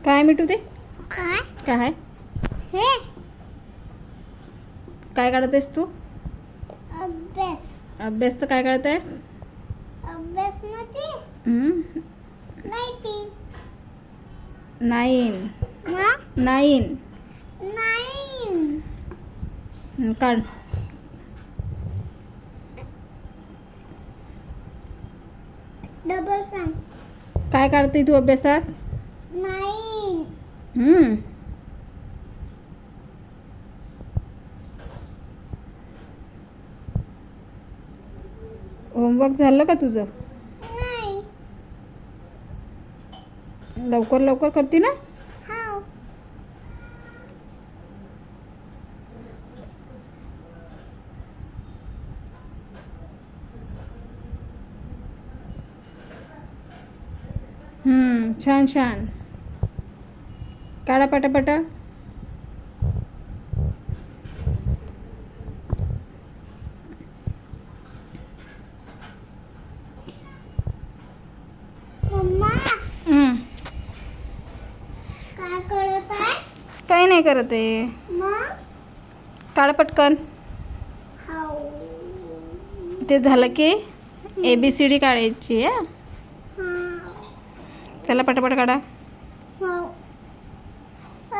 काय मिठू ते काय काय हे काय काढत आहेस तू? अभ्यास अभ्यास तर काय काढत आहेस? अभ्यास मध्ये लाईटी 9 मग 9 9 काढ. डबल सांग काय काढते तू अभ्यासात? 9 होमवर्क झालं का तुझं? नाही लवकर लवकर करते ना? हाव छान छान काढा पटापटा. मम्मा हम्म, काय करत आहे काही नाही करत आहे. मग काढा पटकन. हाव ते झालं की ABCD काढायची आहे. हाव चला पटापट काढा. हाव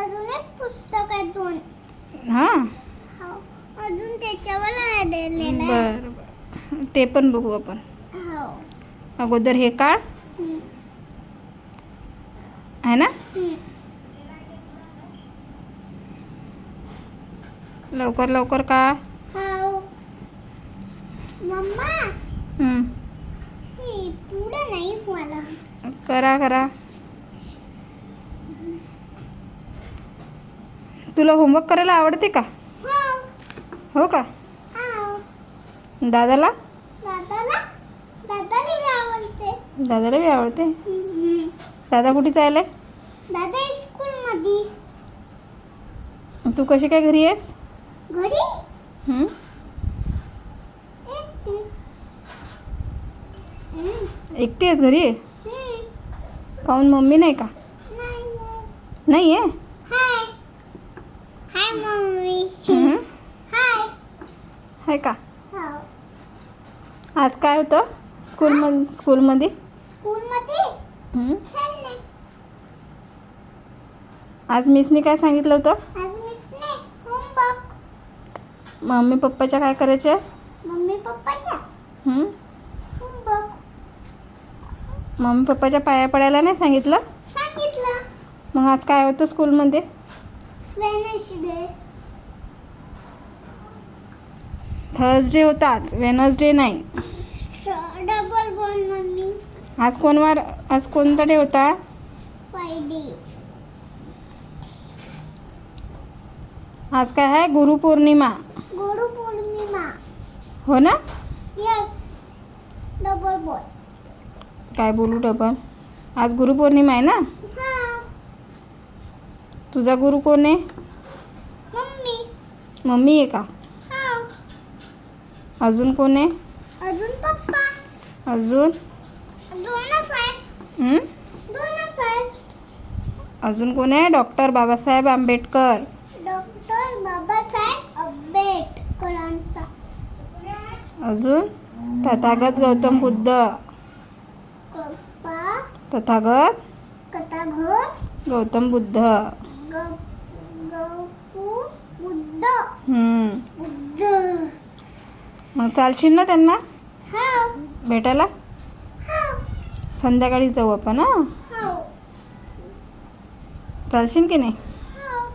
अजून एक पुस्तक आहे 2 हां हाव अजून त्याच्यावर आलेलं आहे बरं बरं ते पण बघू आपण. हाव अगोदर हे काढ आहे ना. लवकर लवकर काढ. हाव मम्मा हम्म, हे पुढं नाही मला करा करा. तुला होमवर्क करायला आवडते का? हाव हो का? हाव दादाला दादाला बी आवडते दादाला बी आवडते. दादा कुठे चाललाय? दादा स्कूल मध्ये तू कशी काय घरी आहेस? घरी हम्म, एकटी एकटी आहेस घरी? नाही काहून मम्मी नाही का? नाही आहे. हाय हाय मम्मी हम्म, हाय आहे का? हाव आज काय होतं स्कूलमध्ये? स्कूल मध्ये हम्म, खेळणे आज मिसने काय सांगितलं होतं? आज मिसने होमवर्क मम्मी पप्पाच्या काय करायचे? मम्मी पप्पाच्या हम्म, होमवर्क मम्मी पप्पाच्या पाया पडायला नाही सांगितलं? सांगितलं मग आज काय होतं स्कूलमध्ये? वेनसडे थर्सडे होता आज, वेनसडे नाही. डबल बोल मम्मी आज आज कोणता डे होता? फ्रायडे आज काय आहे? गुरुपौर्णिमा. गुरु पौर्णिमा हो ना? यस डबल बोल काय बोलू डबल? आज गुरुपौर्णिमा आहे ना? हा तुझा गुरु कोण आहे? मम्मी मम्मी आहे का? हा अजून कोण आहे? अजून पप्पा अजून दोनच आहेत हम्म? दोनच आहेत अजून कोण आहे? डॉक्टर बाबासाहेब आंबेडकर. डॉक्टर बाबासाहेब आंबेडकरांचा अजून तथागत गौतम बुद्ध. पप्पा तथागत कथाघर गौतम बुद्ध. गौतम बुद्ध बुद्ध मग चालशील ना त्यांना हाव भेटायला? हाव संध्याकाळी जाऊ आपण. हां हाव चालशील की नाही? हाव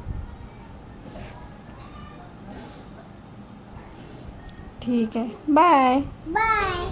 ठीक आहे. बाय. बाय